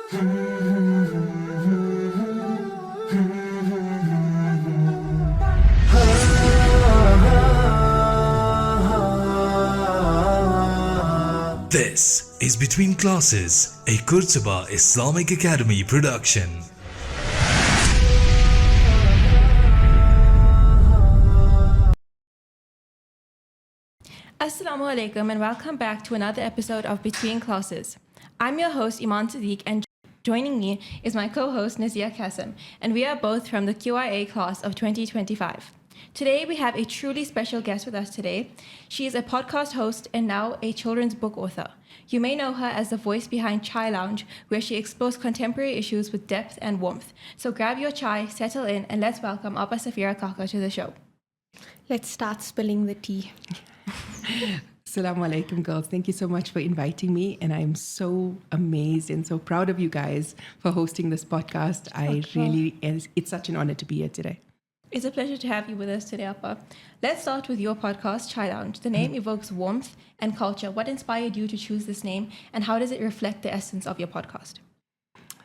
This is Between Classes, a Qurtuba Islamic Academy production. Assalamu alaikum and welcome back to another episode of Between Classes. I'm your host Imaan Siddique, and joining me is my co-host Naziha Cassim, and we are both from the QIA class of 2025. Today we have a truly special guest with us today. She is a podcast host and now a children's book author. You may know her as the voice behind Chai Lounge, where she explores contemporary issues with depth and warmth. So grab your chai, settle in, and let's welcome Abba Safeera Kaka to the show. Let's start spilling the tea. Assalamu alaikum, girls. Thank you so much for inviting me. And I'm so amazed and so proud of you guys for hosting this podcast. It's such an honor to be here today. It's a pleasure to have you with us today, Appa. Let's start with your podcast, Chai Lounge. The name evokes warmth and culture. What inspired you to choose this name, and how does it reflect the essence of your podcast?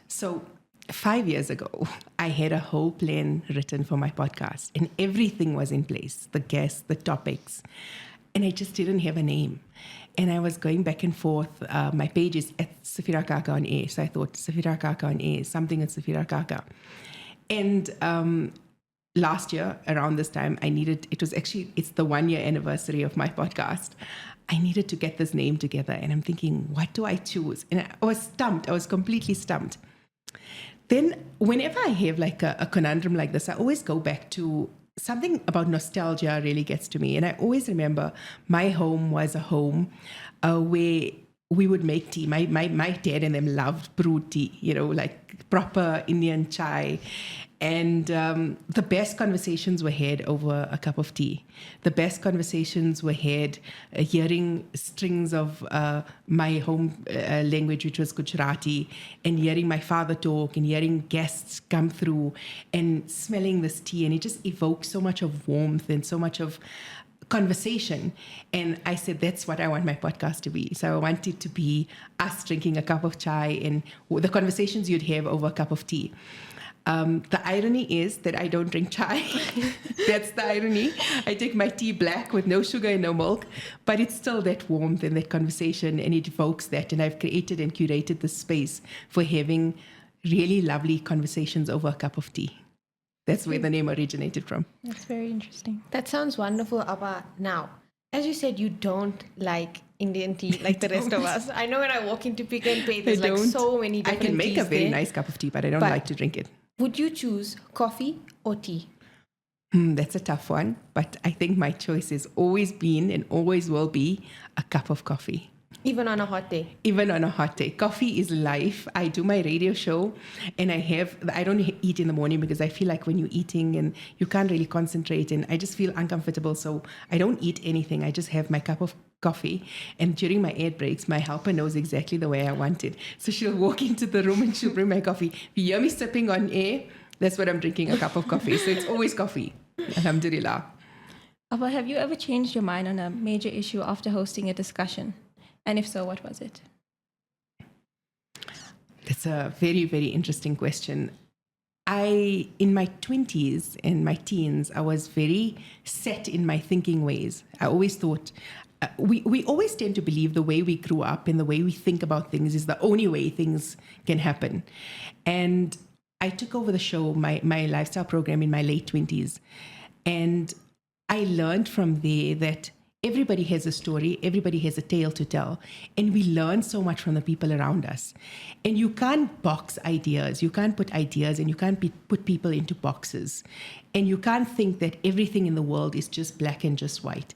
So 5 years ago, I had a whole plan written for my podcast, and everything was in place, the guests, the topics, and I just didn't have a name. And I was going back and forth. My page is at Safeera Kaka on air, so I thought Safeera Kaka on air, something at Safeera Kaka. And last year, around this time, it's the 1 year anniversary of my podcast. I needed to get this name together, and I'm thinking, what do I choose? And I was stumped. I was completely stumped. Then whenever I have like a conundrum like this, I always go back to something about nostalgia really gets to me. And I always remember my home was a home where we would make tea. My dad and them loved brewed tea, like proper Indian chai. And the best conversations were had over a cup of tea. The best conversations were had hearing strings of my home language, which was Gujarati, and hearing my father talk and hearing guests come through and smelling this tea. And it just evokes so much of warmth and so much of conversation. And I said, that's what I want my podcast to be. So I want it to be us drinking a cup of chai and the conversations you'd have over a cup of tea. The irony is that I don't drink chai. That's the irony. I take my tea black with no sugar and no milk, but it's still that warmth and that conversation, and it evokes that. And I've created and curated this space for having really lovely conversations over a cup of tea. That's where the name originated from. That's very interesting. That sounds wonderful, Abba. Now, as you said, you don't like Indian tea like the rest of us. I know when I walk into Pick and Pay, there's like so many different teas. I can make a very nice cup of tea, but I don't like to drink it. Would you choose coffee or tea? That's a tough one, but I think my choice has always been and always will be a cup of coffee. Even on a hot day? Even on a hot day. Coffee is life. I do my radio show and I don't eat in the morning because I feel like when you're eating and you can't really concentrate and I just feel uncomfortable. So I don't eat anything. I just have my cup of coffee. And during my ad breaks, my helper knows exactly the way I want it. So she'll walk into the room and she'll bring my coffee. If you hear me sipping on air, that's what I'm drinking, a cup of coffee. So it's always coffee. Alhamdulillah. Abba, have you ever changed your mind on a major issue after hosting a discussion? And if so, what was it? That's a very, very interesting question. In my 20s and my teens, I was very set in my thinking ways. I always thought, we always tend to believe the way we grew up and the way we think about things is the only way things can happen. And I took over the show, my lifestyle program in my late 20s. And I learned from there that everybody has a story, everybody has a tale to tell, and we learn so much from the people around us. And you can't box ideas, you can't put ideas, and you can't put people into boxes. And you can't think that everything in the world is just black and just white.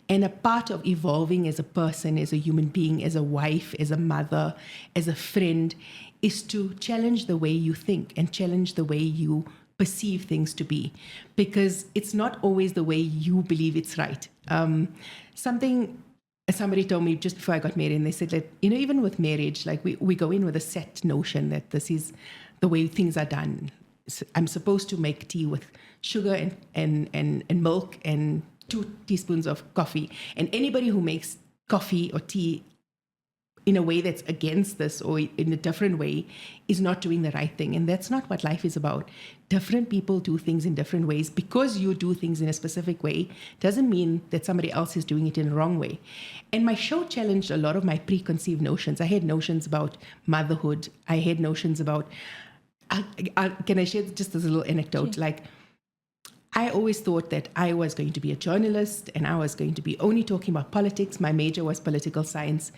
And a part of evolving as a person, as a human being, as a wife, as a mother, as a friend, is to challenge the way you think and challenge the way you perceive things to be, because it's not always the way you believe it's right. Somebody told me just before I got married, and they said that, even with marriage, like we go in with a set notion that this is the way things are done. So I'm supposed to make tea with sugar and milk and 2 teaspoons of coffee. And anybody who makes coffee or tea in a way that's against this or in a different way is not doing the right thing. And that's not what life is about. Different people do things in different ways. Because you do things in a specific way doesn't mean that somebody else is doing it in the wrong way. And my show challenged a lot of my preconceived notions. I had notions about motherhood. I had notions about, can I share just this little anecdote? Like, I always thought that I was going to be a journalist and I was going to be only talking about politics. My major was political science.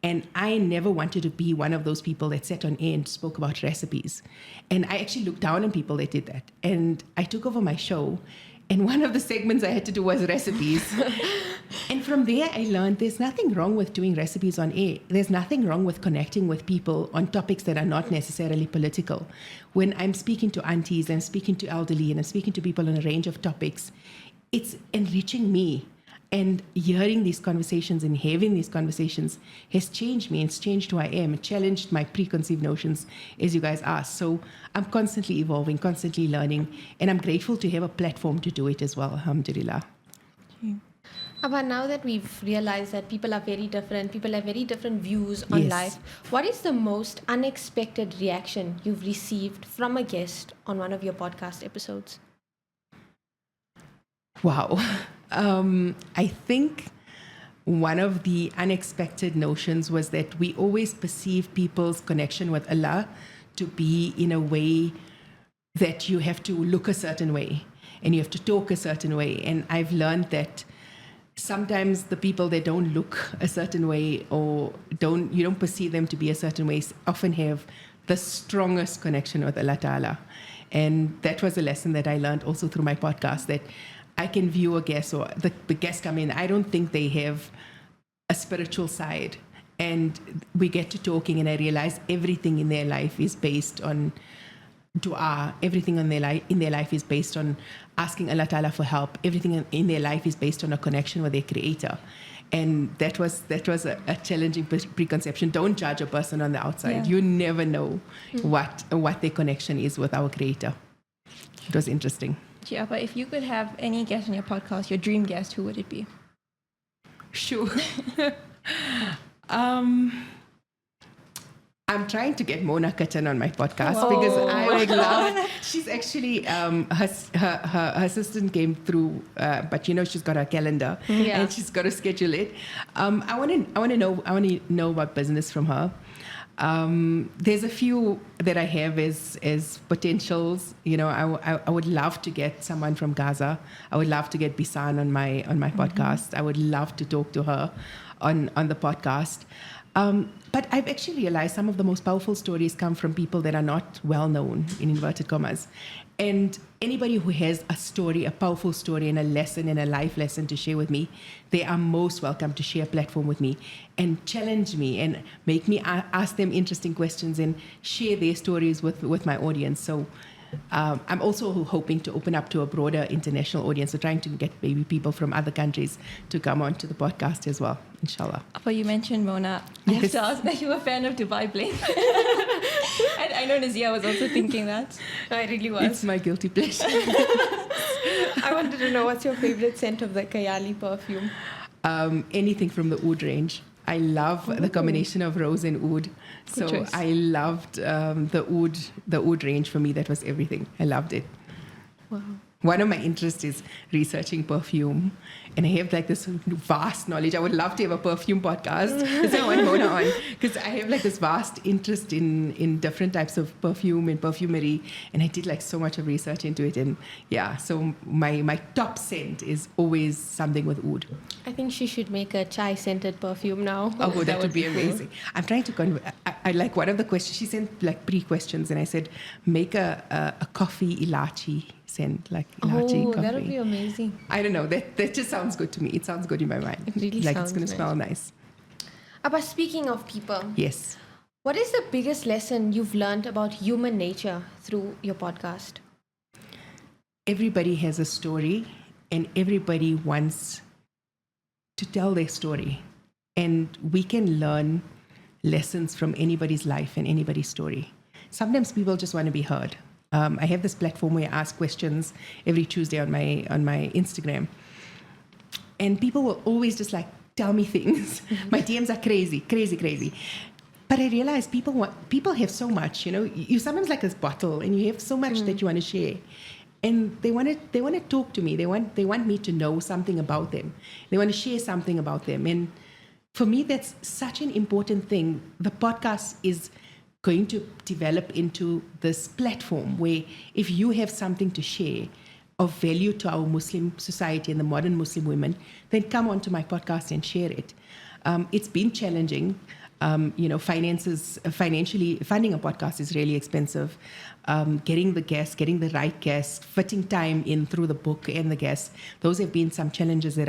And I never wanted to be one of those people that sat on air and spoke about recipes. And I actually looked down on people that did that. And I took over my show. And one of the segments I had to do was recipes. And from there, I learned there's nothing wrong with doing recipes on air. There's nothing wrong with connecting with people on topics that are not necessarily political. When I'm speaking to aunties and speaking to elderly and I'm speaking to people on a range of topics, it's enriching me. And hearing these conversations and having these conversations has changed me. It's changed who I am. It challenged my preconceived notions, as you guys asked. So I'm constantly evolving, constantly learning. And I'm grateful to have a platform to do it as well, alhamdulillah. But now that we've realized that people are very different, people have very different views on life, what is the most unexpected reaction you've received from a guest on one of your podcast episodes? Wow. I think one of the unexpected notions was that we always perceive people's connection with Allah to be in a way that you have to look a certain way and you have to talk a certain way. And I've learned that sometimes the people that don't look a certain way or you don't perceive them to be a certain way often have the strongest connection with Allah Ta'ala. And that was a lesson that I learned also through my podcast, that I can view a guest or the guests come in, I don't think they have a spiritual side. And we get to talking and I realize everything in their life is based on dua. Everything in their life is based on asking Allah Ta'ala for help. Everything in their life is based on a connection with their creator. And that was a challenging preconception. Don't judge a person on the outside. You never know what their connection is with our creator. It was interesting. Yeah, but if you could have any guest on your podcast, your dream guest, who would it be? Sure. I'm trying to get Mona Katan on my podcast because I would love. She's actually her assistant came through, but she's got her calendar and she's got to schedule it. I want to know about business from her. There's a few that I have as potentials. I would love to get someone from Gaza. I would love to get Bisan on my podcast. I would love to talk to her on the podcast. But I've actually realized some of the most powerful stories come from people that are not well known, in inverted commas. And anybody who has a story, a powerful story and a lesson and a life lesson to share with me, they are most welcome to share a platform with me and challenge me and make me ask them interesting questions and share their stories with my audience. So I'm also hoping to open up to a broader international audience. So trying to get maybe people from other countries to come on to the podcast as well, inshallah. But you mentioned Mona. I have to ask that you're a fan of Dubai Bling. And I know Naziha was also thinking that. I really was. It's my guilty pleasure. I wanted to know, what's your favorite scent of the Kayali perfume? Anything from the oud range. I love the combination of rose and oud. So I loved the oud range. For me, that was everything. I loved it. Wow. One of my interests is researching perfume. And I have like this vast knowledge. I would love to have a perfume podcast. That's why I want Mona on. Because I have like this vast interest in different types of perfume and perfumery. And I did like so much of research into it. And yeah, so my top scent is always something with oud. I think she should make a chai-scented perfume now. Oh, that would be amazing. I'm trying to I like one of the questions. She sent like pre-questions. And I said, make a coffee ilachi scent, like ilachi coffee. That would be amazing. I don't know. That just sounds good to me. It sounds good in my mind. It really like sounds it's going to smell nice. But speaking of people, Yes. what is the biggest lesson you've learned about human nature through your podcast? Everybody has a story and everybody wants to tell their story. And we can learn lessons from anybody's life and anybody's story. Sometimes people just want to be heard. I have this platform where I ask questions every Tuesday on my Instagram. And people will always just like tell me things. My DMs are crazy. But I realize people have so much, you sometimes like this bottle and you have so much that you want to share. And they want to talk to me. They want me to know something about them. They want to share something about them. And for me, that's such an important thing. The podcast is going to develop into this platform where if you have something to share of value to our Muslim society and the modern Muslim women, then come onto my podcast and share it. It's been challenging. Financially, funding a podcast is really expensive. Getting the right guest, fitting time in through the book and the guests. Those have been some challenges that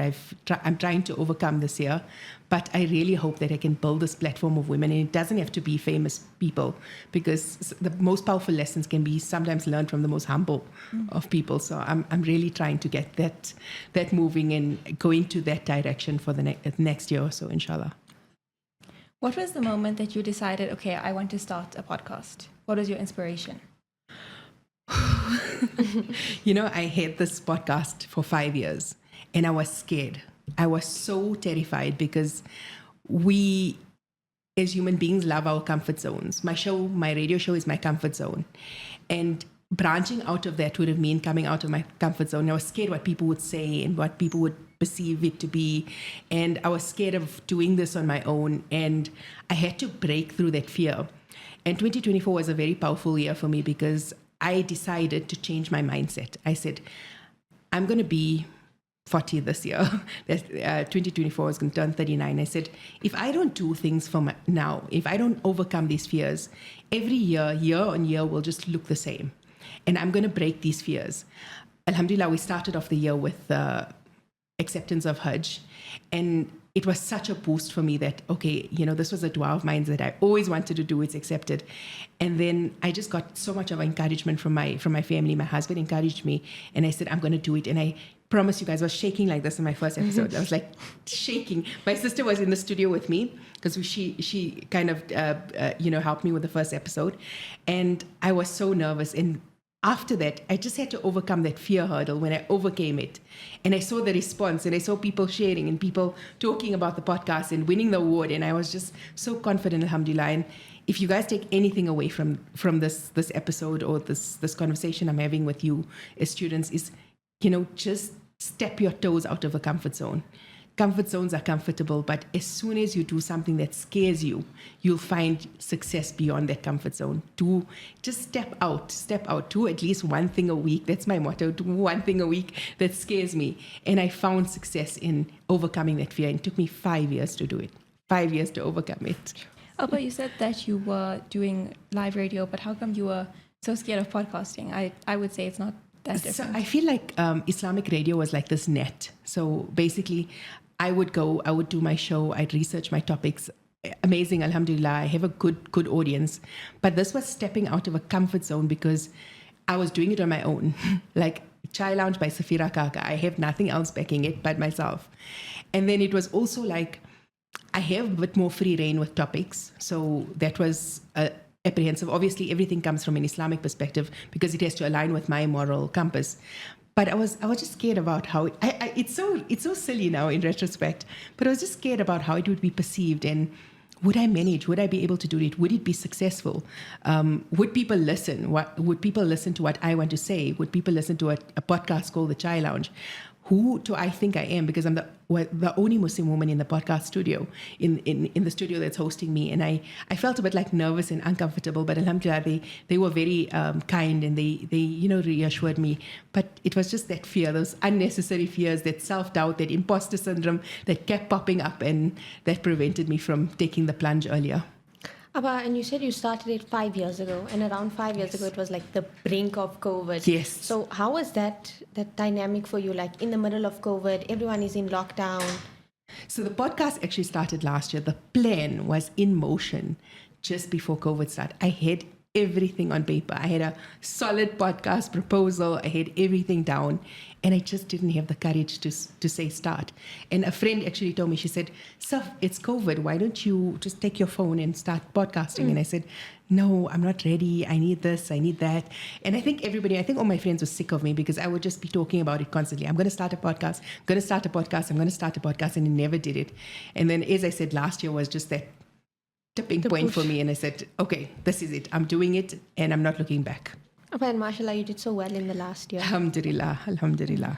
I'm trying to overcome this year. But I really hope that I can build this platform of women, and it doesn't have to be famous people, because the most powerful lessons can be sometimes learned from the most humble of people. So I'm really trying to get that moving and going to that direction for the next year or so, inshallah. What was the moment that you decided, okay, I want to start a podcast? What was your inspiration? I had this podcast for 5 years and I was scared. I was so terrified because we, as human beings, love our comfort zones. My radio show is my comfort zone. And branching out of that would have meant coming out of my comfort zone. I was scared what people would say and what people would perceive it to be. And I was scared of doing this on my own. And I had to break through that fear. And 2024 was a very powerful year for me because I decided to change my mindset. I said, I'm going to be 40 this year. 2024 is going to turn 39. I said, if I don't do things now, if I don't overcome these fears, every year on year will just look the same. And I'm going to break these fears. Alhamdulillah, we started off the year with acceptance of Hajj. And it was such a boost for me that, okay, this was a dua of mine that I always wanted to do. It's accepted. And then I just got so much of encouragement from my family. My husband encouraged me. And I said, I'm going to do it. And I promise you guys, I was shaking like this in my first episode. I was like shaking. My sister was in the studio with me because she kind of, helped me with the first episode. And I was so nervous. And after that, I just had to overcome that fear hurdle. When I overcame it and I saw the response and I saw people sharing and people talking about the podcast and winning the award, and I was just so confident, alhamdulillah. And if you guys take anything away from this episode or this conversation I'm having with you as students, is, just step your toes out of a comfort zone. Comfort zones are comfortable, but as soon as you do something that scares you, you'll find success beyond that comfort zone. Just step out, do at least one thing a week. That's my motto, do one thing a week that scares me. And I found success in overcoming that fear. It took me 5 years to do it, 5 years to overcome it. Oh, but you said that you were doing live radio, but how come you were so scared of podcasting? I would say it's not that different. So I feel like Islamic radio was like this net. So basically, I would do my show, I'd research my topics. Amazing, alhamdulillah, I have a good audience. But this was stepping out of a comfort zone because I was doing it on my own. Like Chai Lounge by Safeera Kaka. I have nothing else backing it but myself. And then it was also like, I have a bit more free reign with topics. So that was apprehensive. Obviously, everything comes from an Islamic perspective because it has to align with my moral compass. But I was just scared about how it's so silly now in retrospect. But I was just scared about how it would be perceived, and would I manage? Would I be able to do it? Would it be successful? Would people listen? Would people listen to what I want to say? Would people listen to a podcast called The Chai Lounge? Who do I think I am? Because I'm the only Muslim woman in the podcast studio, in the studio that's hosting me. And I felt a bit like nervous and uncomfortable, but alhamdulillah, they were very kind, and they reassured me. But it was just that fear, those unnecessary fears, that self-doubt, that imposter syndrome that kept popping up, and that prevented me from taking the plunge earlier. Abba, and you said you started it 5 years ago, and around 5 years ago, it was like the brink of COVID. Yes. So how was that dynamic for you? Like in the middle of COVID, everyone is in lockdown. So the podcast actually started last year. The plan was in motion just before COVID started. I had everything on paper. I had a solid podcast proposal. I had everything down, and I just didn't have the courage to say start. And a friend actually told me, she said, Saf, it's COVID. Why don't you just take your phone and start podcasting? And I said, no, I'm not ready. I need this. I need that. And I think all my friends were sick of me because I would just be talking about it constantly. I'm going to start a podcast. I'm going to start a podcast. I'm going to start a podcast. And I never did it. And then, as I said, last year was just that tipping point for me. And I said, okay, this is it. I'm doing it and I'm not looking back. And mashallah, you did so well in the last year. Alhamdulillah. Alhamdulillah.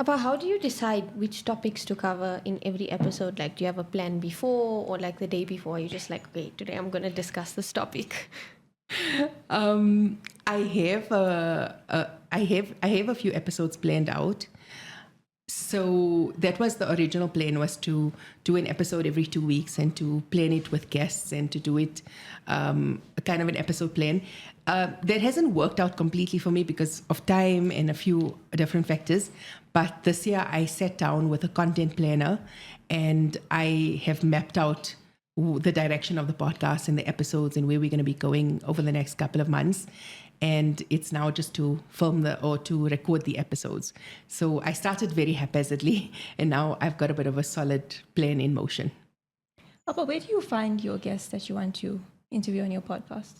But how do you decide which topics to cover in every episode? Like, do you have a plan before, or like the day before? You're just like, okay, today I'm going to discuss this topic. I have a few episodes planned out. So that was the original plan, was to do an episode every 2 weeks and to plan it with guests and to do it kind of an episode plan. That hasn't worked out completely for me because of time and a few different factors. But this year I sat down with a content planner and I have mapped out the direction of the podcast and the episodes and where we're going to be going over the next couple of months. And it's now just to to record the episodes. So I started very haphazardly and now I've got a bit of a solid plan in motion. But where do you find your guests that you want to interview on your podcast?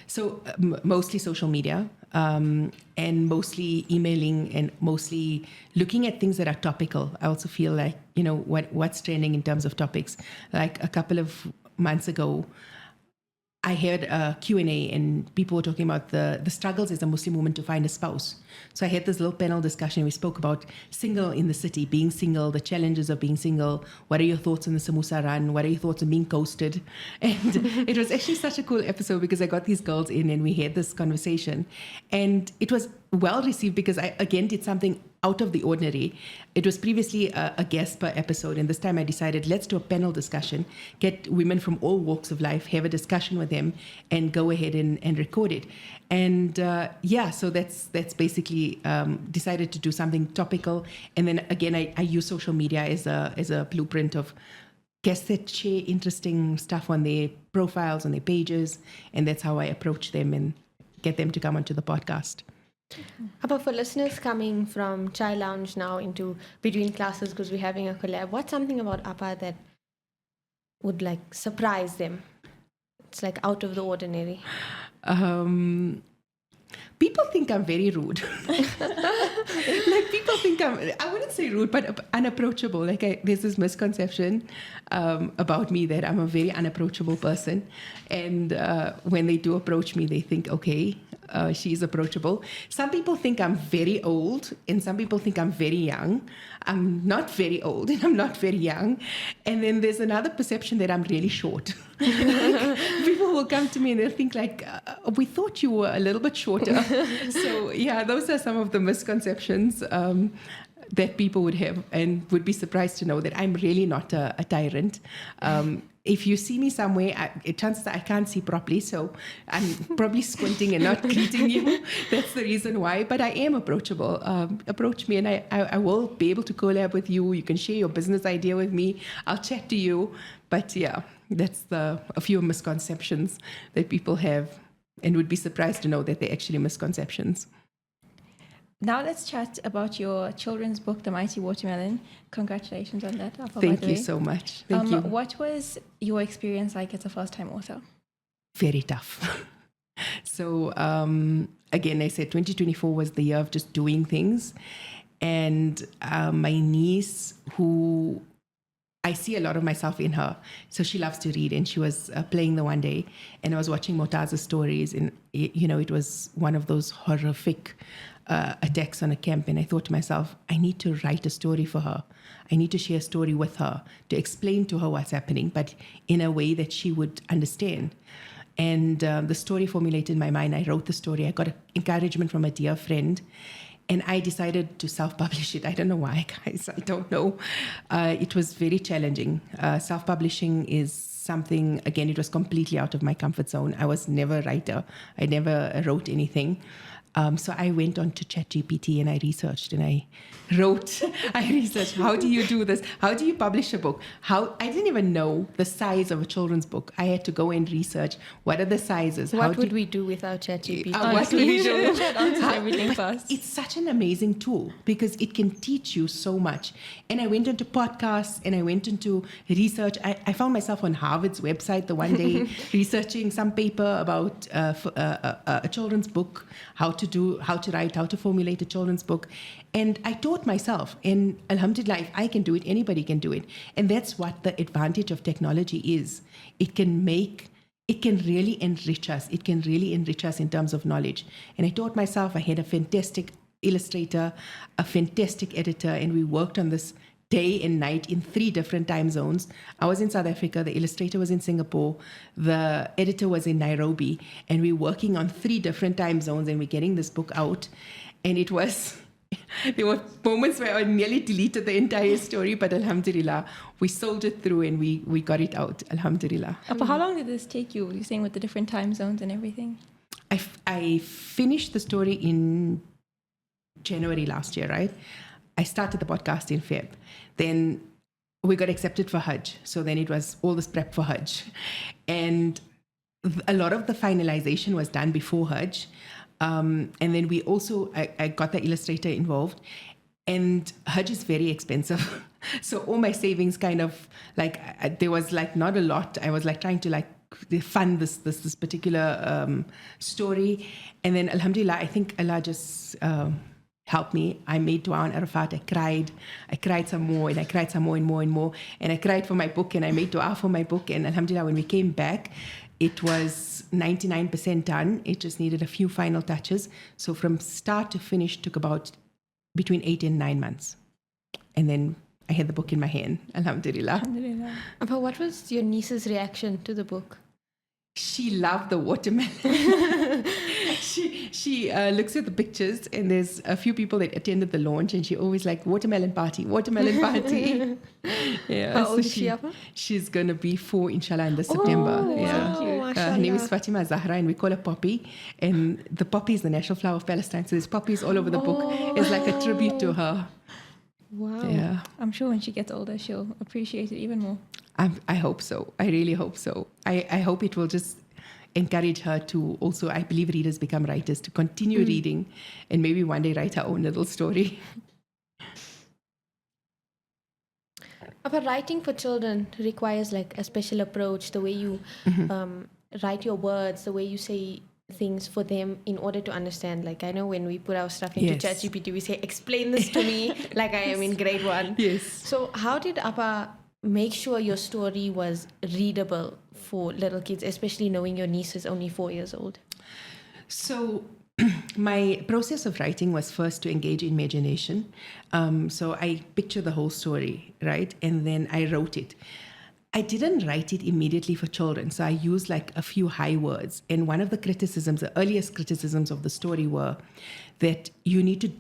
So mostly social media and mostly emailing and mostly looking at things that are topical. I also feel like, what's trending in terms of topics. Like a couple of months ago, I heard a Q&A and people were talking about the struggles as a Muslim woman to find a spouse. So I had this little panel discussion. We spoke about single in the city, being single, the challenges of being single. What are your thoughts on the samosa run? What are your thoughts on being ghosted? And it was actually such a cool episode because I got these girls in and we had this conversation. And it was well received because I, again, did something out of the ordinary. It was previously a guest per episode, and this time I decided, let's do a panel discussion, get women from all walks of life, have a discussion with them, and go ahead and record it. And so that's basically decided to do something topical. And then again, I use social media as a blueprint of guests that share interesting stuff on their profiles, on their pages, and that's how I approach them and get them to come onto the podcast. But for listeners coming from Chai Lounge now into between classes because we're having a collab, what's something about Appa that would like surprise them? It's like out of the ordinary. People think I'm very rude. Like people think I wouldn't say rude, but unapproachable. Like there's this misconception about me that I'm a very unapproachable person. And when they do approach me, they think, okay, she's approachable. Some people think I'm very old and some people think I'm very young. I'm not very old and I'm not very young. And then there's another perception that I'm really short. People will come to me and they'll think like, we thought you were a little bit shorter. So yeah, those are some of the misconceptions that people would have and would be surprised to know that I'm really not a tyrant. If you see me somewhere, chances are I can't see properly, so I'm probably squinting and not greeting you. That's the reason why. But I am approachable. Approach me and I will be able to collab with you. You can share your business idea with me. I'll chat to you. But yeah, that's a few misconceptions that people have and would be surprised to know that they're actually misconceptions. Now let's chat about your children's book, The Mighty Watermelon. Congratulations on that. Thank you so much. Thank you. What was your experience like as a first-time author? Very tough. So again, I said 2024 was the year of just doing things. And my niece, who I see a lot of myself in her. So she loves to read and she was playing the one day and I was watching Mortaza's stories and, it was one of those horrific attacks on a camp. And I thought to myself, I need to write a story for her. I need to share a story with her to explain to her what's happening, but in a way that she would understand. And the story formulated in my mind. I wrote the story. I got encouragement from a dear friend. And I decided to self-publish it. I don't know why, guys. I don't know. It was very challenging. Self-publishing is something, again, it was completely out of my comfort zone. I was never a writer. I never wrote anything. So I went on to ChatGPT and I researched and I researched, how do you do this? How do you publish a book? I didn't even know the size of a children's book. I had to go and research, what are the sizes? What would we do without ChatGPT? What would we do? That answers everything fast. It's such an amazing tool because it can teach you so much. And I went into podcasts and I went into research. I found myself on Harvard's website the one day researching some paper about a children's book, how to write, how to formulate a children's book. And I taught myself, and alhamdulillah, if I can do it, anybody can do it. And that's what the advantage of technology is. It can really enrich us. It can really enrich us in terms of knowledge. And I taught myself, I had a fantastic illustrator, a fantastic editor, and we worked on this day and night in 3 different time zones. I was in South Africa, the illustrator was in Singapore, the editor was in Nairobi, and we're working on 3 different time zones and we're getting this book out. And it was, there were moments where I nearly deleted the entire story, but alhamdulillah, we soldiered through and we got it out, alhamdulillah. But how long did this take you? You're saying with the different time zones and everything? I finished the story in January last year, right? I started the podcast in Feb. Then we got accepted for Hajj. So then it was all this prep for Hajj. And a lot of the finalization was done before Hajj. And then we also, I got the illustrator involved. And Hajj is very expensive. So all my savings kind of there was not a lot. I was trying to fund this particular story. And then alhamdulillah, I think Allah just helped me. I made dua on Arafat. I cried some more and I cried some more and more and more. And I cried for my book and I made dua for my book. And alhamdulillah, when we came back, it was 99% done. It just needed a few final touches. So from start to finish took about between 8 and 9 months. And then I had the book in my hand, alhamdulillah. Alhamdulillah. But what was your niece's reaction to the book? She loved the watermelon. she looks at the pictures and there's a few people that attended the launch and she always watermelon party. Yeah. How old is she, Appa? She's going to be 4 inshallah in this September. Yeah. Wow, Her name is Fatima Zahra and we call her Poppy. And the poppy is the national flower of Palestine. So there's poppies all over the book. It's like a tribute to her. Wow. Yeah. I'm sure when she gets older, she'll appreciate it even more. I hope so. I really hope so. I hope it will just encourage her to also, I believe readers become writers, to continue reading and maybe one day write her own little story. But writing for children requires a special approach, the way you write your words, the way you say things for them in order to understand. I know when we put our stuff into ChatGPT, we say, explain this to me like I am in grade 1. Yes. So how did Appa make sure your story was readable for little kids, especially knowing your niece is only 4 years old? So my process of writing was first to engage imagination. So I picture the whole story, right? And then I wrote it. I didn't write it immediately for children. So I used a few high words. And one of the criticisms, the earliest criticisms of the story were that you need to,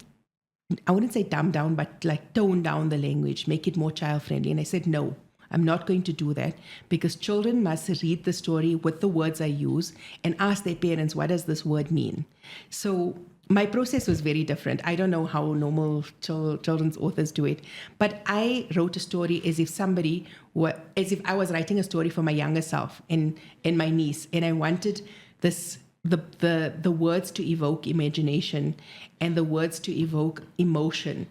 I wouldn't say dumb down, but tone down the language, make it more child friendly. And I said, no, I'm not going to do that because children must read the story with the words I use and ask their parents, what does this word mean? So my process was very different. I don't know how normal children's authors do it, but I wrote a story as if I was writing a story for my younger self and my niece. And I wanted the words to evoke imagination and the words to evoke emotion.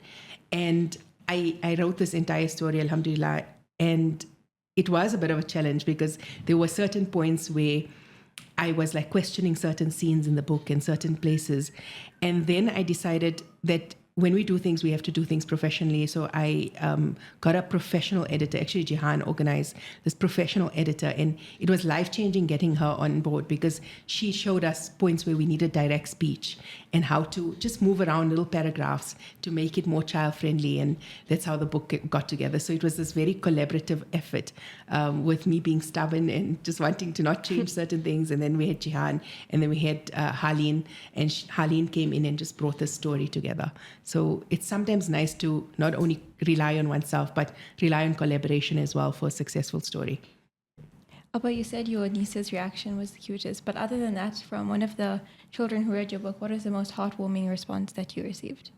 And I wrote this entire story, alhamdulillah, and it was a bit of a challenge because there were certain points where I was questioning certain scenes in the book and certain places. And then I decided that when we do things, we have to do things professionally. So I got a professional editor. Actually, Jihan organized this professional editor. And it was life-changing getting her on board because she showed us points where we needed direct speech and how to just move around little paragraphs to make it more child-friendly. And that's how the book got together. So it was this very collaborative effort with me being stubborn and just wanting to not change certain things. And then we had Jihan, and then we had Harleen. And Harleen came in and just brought this story together. So it's sometimes nice to not only rely on oneself, but rely on collaboration as well for a successful story. Abba, you said your niece's reaction was the cutest, but other than that, from one of the children who read your book, what was the most heartwarming response that you received?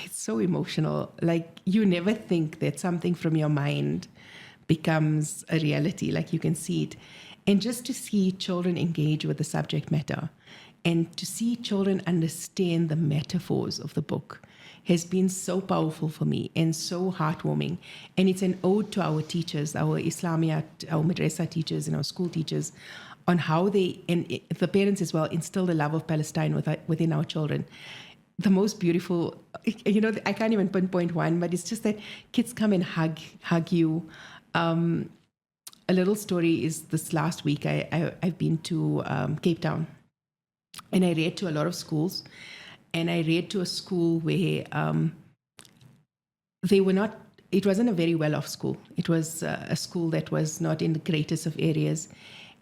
It's so emotional. Like, you never think that something from your mind becomes a reality, like you can see it. And just to see children engage with the subject matter and to see children understand the metaphors of the book has been so powerful for me and so heartwarming. And it's an ode to our teachers, our Islamia, our madrasa teachers and our school teachers, on how they, and the parents as well, instill the love of Palestine within our children. The most beautiful, I can't even pinpoint one, but it's just that kids come and hug you. A little story is this last week, I've been to Cape Town, and I read to a lot of schools, and I read to a school where it wasn't a very well-off school. It was a school that was not in the greatest of areas.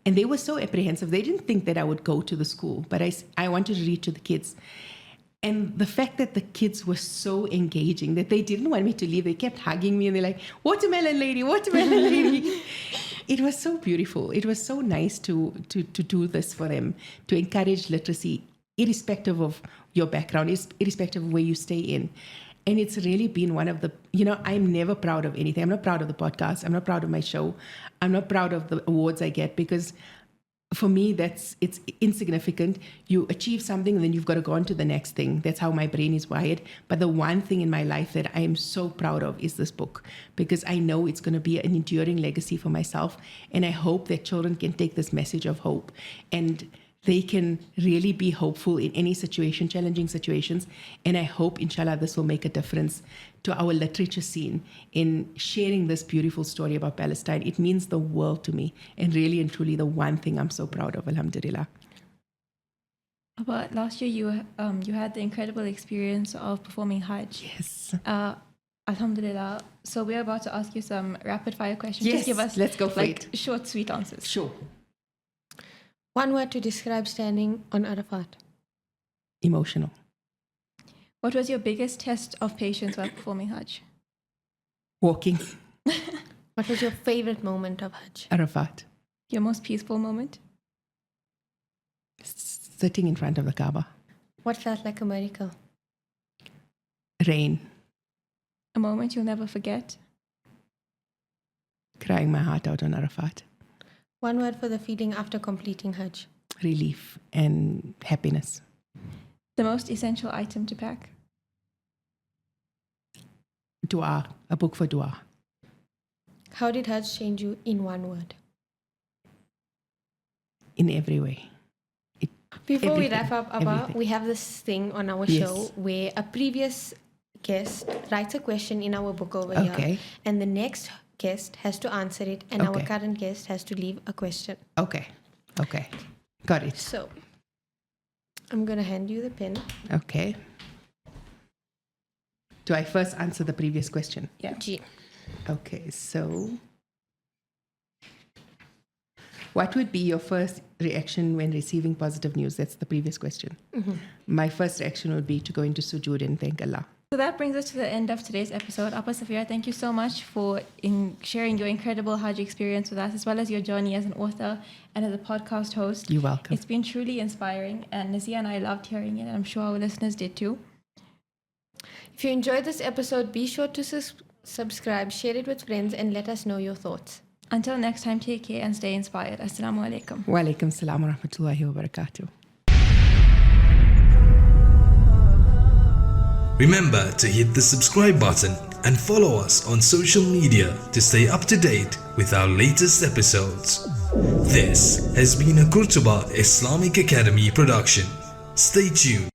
And they were so apprehensive. They didn't think that I would go to the school, but I wanted to read to the kids. And the fact that the kids were so engaging that they didn't want me to leave, they kept hugging me and they're like, watermelon lady, watermelon lady. It was so beautiful. It was so nice to do this for them, to encourage literacy, irrespective of your background, irrespective of where you stay in. And it's really been one of the, I'm never proud of anything. I'm not proud of the podcast. I'm not proud of my show. I'm not proud of the awards I get, because for me, it's insignificant. You achieve something and then you've got to go on to the next thing. That's how my brain is wired. But the one thing in my life that I am so proud of is this book, because I know it's going to be an enduring legacy for myself. And I hope that children can take this message of hope and they can really be hopeful in any situation, challenging situations. And I hope, inshallah, this will make a difference to our literature scene in sharing this beautiful story about Palestine. It means the world to me, and really and truly the one thing I'm so proud of, alhamdulillah. But last year you had the incredible experience of performing Hajj. Yes. Alhamdulillah. So we're about to ask you some rapid fire questions. Yes, Just give us let's go for it. Short, sweet answers. Sure. One word to describe standing on Arafat. Emotional. What was your biggest test of patience while performing Hajj? Walking. What was your favorite moment of Hajj? Arafat. Your most peaceful moment? Sitting in front of the Kaaba. What felt like a miracle? Rain. A moment you'll never forget? Crying my heart out on Arafat. One word for the feeling after completing Hajj. Relief and happiness. The most essential item to pack? Dua. A book for dua. How did Hajj change you in one word? In every way. Before we Everything. wrap up, Abba, Everything. we have this thing on our Yes. show where a previous guest writes a question in our book over Okay. here, and the next guest has to answer it, and our Okay. current guest has to leave a question. Okay. Got it. So, I'm going to hand you the pen. Okay. Do I first answer the previous question? Yeah. G. Okay, so what would be your first reaction when receiving positive news? That's the previous question. My first reaction would be to go into sujood and thank Allah. So that brings us to the end of today's episode. Abba Safeera, thank you so much for sharing your incredible Hajj experience with us, as well as your journey as an author and as a podcast host. You're welcome. It's been truly inspiring, and Naziha and I loved hearing it, and I'm sure our listeners did too. If you enjoyed this episode, be sure to subscribe, share it with friends, and let us know your thoughts. Until next time, take care and stay inspired. Assalamu alaikum. Wa alaikum salam wa rahmatullahi wa barakatuh. Remember to hit the subscribe button and follow us on social media to stay up to date with our latest episodes. This has been a Qurtuba Islamic Academy production. Stay tuned.